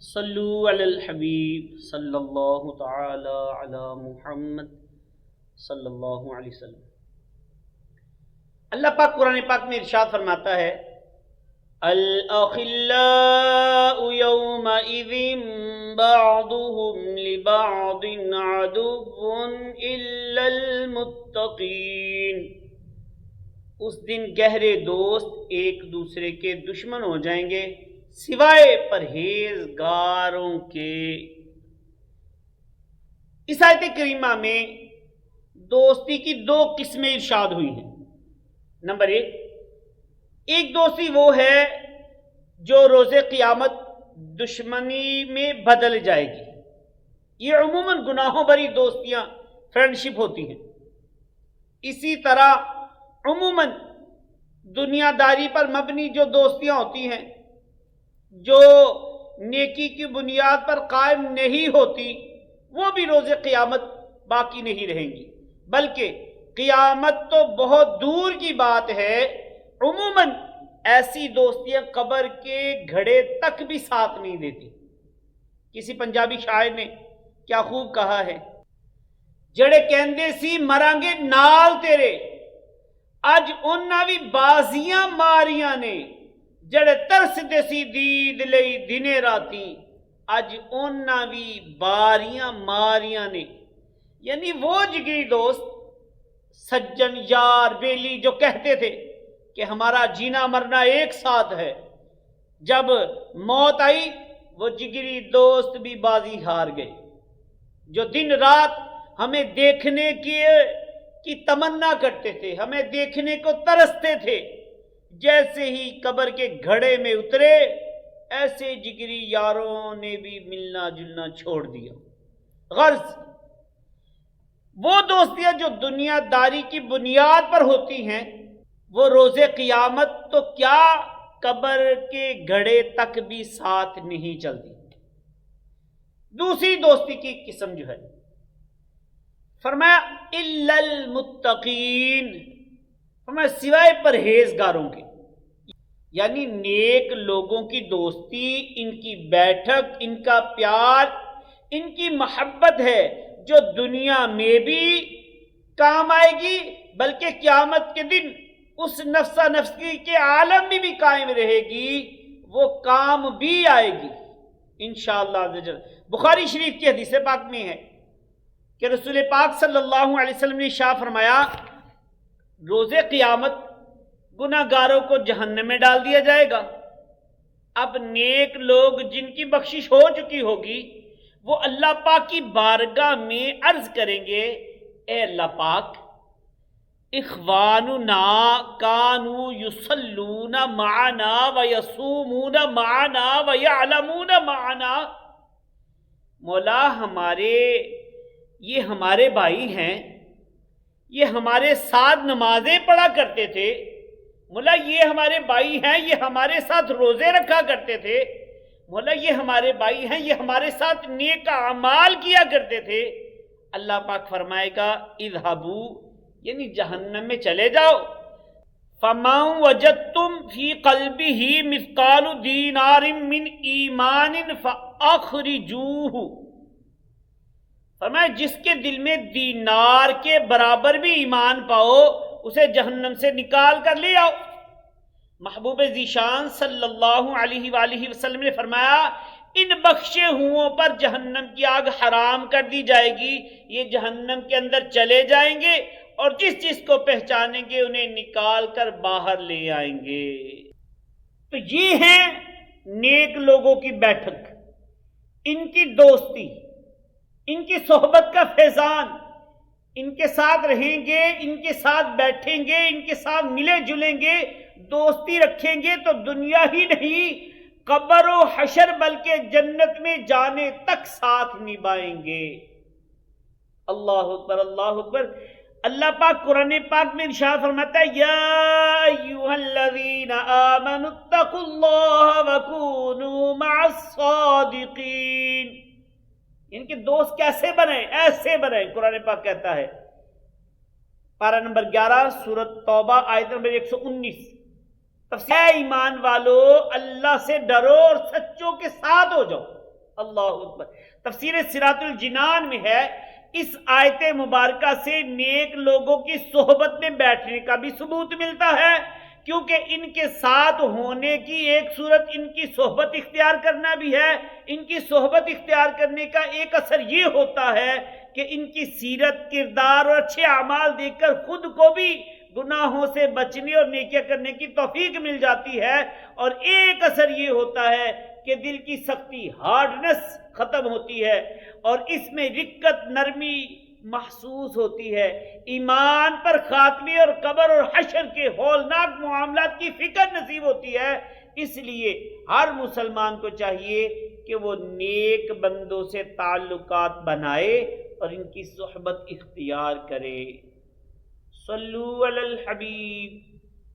صلو علی الحبیب صلی اللہ تعالی علی محمد صلی اللہ علیہ وسلم۔ اللہ پاک قرآن پاک میں ارشاد فرماتا ہے الاخلاء یومئذ بعضهم لبعض عدو الا المتقین۔ اس دن گہرے دوست ایک دوسرے کے دشمن ہو جائیں گے سوائے پرہیزگاروں کے۔ اس آیت کریمہ میں دوستی کی دو قسمیں ارشاد ہوئی ہیں۔ نمبر ایک دوستی وہ ہے جو روز قیامت دشمنی میں بدل جائے گی۔ یہ عموماً گناہوں بھری دوستیاں فرینڈشپ ہوتی ہیں۔ اسی طرح عموماً دنیا داری پر مبنی جو دوستیاں ہوتی ہیں جو نیکی کی بنیاد پر قائم نہیں ہوتی وہ بھی روز قیامت باقی نہیں رہیں گی، بلکہ قیامت تو بہت دور کی بات ہے، عموماً ایسی دوستیاں قبر کے گھڑے تک بھی ساتھ نہیں دیتی۔ کسی پنجابی شاعر نے کیا خوب کہا ہے، جڑے کہندے سی مرانگے نال تیرے اج انہاں بھی بازیاں ماریاں نے، جڑے ترس دے سی دید لئی دنے راتی اج انہاں بھی باریاں ماریاں نے۔ یعنی وہ جگری دوست سجن یار بیلی جو کہتے تھے کہ ہمارا جینا مرنا ایک ساتھ ہے، جب موت آئی وہ جگری دوست بھی بازی ہار گئے۔ جو دن رات ہمیں دیکھنے کی تمنا کرتے تھے، ہمیں دیکھنے کو ترستے تھے، جیسے ہی قبر کے گھڑے میں اترے ایسے جگری یاروں نے بھی ملنا جلنا چھوڑ دیا۔ غرض وہ دوستیاں جو دنیا داری کی بنیاد پر ہوتی ہیں وہ روز قیامت تو کیا قبر کے گھڑے تک بھی ساتھ نہیں چلتی۔ دوسری دوستی کی قسم جو ہے فرمایا الا المتقین، فرمایا سوائے پرہیزگاروں کے۔ یعنی نیک لوگوں کی دوستی، ان کی بیٹھک، ان کا پیار، ان کی محبت ہے جو دنیا میں بھی کام آئے گی بلکہ قیامت کے دن اس نفسا نفسی کے عالم میں بھی قائم رہے گی، وہ کام بھی آئے گی انشاءاللہ عز و جل۔ بخاری شریف کی حدیث پاک میں ہے کہ رسول پاک صلی اللہ علیہ وسلم نے ارشاد فرمایا روز قیامت گناہ گاروں کو جہنم میں ڈال دیا جائے گا۔ اب نیک لوگ جن کی بخشش ہو چکی ہوگی وہ اللہ پاک کی بارگاہ میں عرض کریں گے اے اللہ پاک، اخواننا کانوا یصلون معنا ویصومون معنا ویعلمون معنا، مولا یہ ہمارے بھائی ہیں، یہ ہمارے ساتھ نمازیں پڑھا کرتے تھے، مولا یہ ہمارے بھائی ہیں، یہ ہمارے ساتھ روزے رکھا کرتے تھے، مولا یہ ہمارے بھائی ہیں، یہ ہمارے ساتھ نیک اعمال کیا کرتے تھے۔ اللہ پاک فرمائے گا اذهبوا، یعنی جہنم میں چلے جاؤ، فَمَنْ وَجَدْتُمْ فِي قَلْبِهِ مِثْقَالُ دِینَارٍ مِّنْ ایمان فَأَخْرِجُوهُ، فرمایا جس کے دل میں دینار کے برابر بھی ایمان پاؤ اسے جہنم سے نکال کر لے آؤ۔ محبوب ذیشان صلی اللہ علیہ وآلہ وسلم نے فرمایا ان بخشے ہوں پر جہنم کی آگ حرام کر دی جائے گی، یہ جہنم کے اندر چلے جائیں گے اور جس جس کو پہچانیں گے انہیں نکال کر باہر لے آئیں گے۔ تو یہ ہیں نیک لوگوں کی بیٹھک، ان کی دوستی، ان کی صحبت کا فیضان، ان کے ساتھ رہیں گے، ان کے ساتھ بیٹھیں گے، ان کے ساتھ ملے جلیں گے، دوستی رکھیں گے تو دنیا ہی نہیں قبر و حشر بلکہ جنت میں جانے تک ساتھ نبھائیں گے۔ اللہ اکبر اللہ اکبر۔ اللہ پاک قرآن پاک میں ارشاد فرماتا ہے یا ایھا الذین آمنوا اتقوا اللہ وکونوا مع الصادقین، ان کے دوست کیسے بنیں؟ ایسے بنیں۔ قرآن پاک کہتا ہے پارہ نمبر 11 سورۃ توبہ آیت نمبر 119، اے ایمان والو اللہ سے ڈرو اور سچوں کے ساتھ ہو جاؤ۔ اللہ اکبر۔ تفسیر صراط الجنان میں ہے اس آیت مبارکہ سے نیک لوگوں کی صحبت میں بیٹھنے کا بھی ثبوت ملتا ہے، کیونکہ ان کے ساتھ ہونے کی ایک صورت ان کی صحبت اختیار کرنا بھی ہے۔ ان کی صحبت اختیار کرنے کا ایک اثر یہ ہوتا ہے کہ ان کی سیرت، کردار اور اچھے اعمال دیکھ کر خود کو بھی گناہوں سے بچنے اور نیکیاں کرنے کی توفیق مل جاتی ہے، اور ایک اثر یہ ہوتا ہے کہ دل کی سختی، ہارڈنس ختم ہوتی ہے، اور اس میں رقت، نرمی محسوس ہوتی ہے۔ ایمان پر خاتمے اور قبر اور حشر کے ہولناک معاملات کی فکر نصیب ہوتی ہے۔ اس لیے ہر مسلمان کو چاہیے کہ وہ نیک بندوں سے تعلقات بنائے اور ان کی صحبت اختیار کرے۔ صلو علی الحبیب۔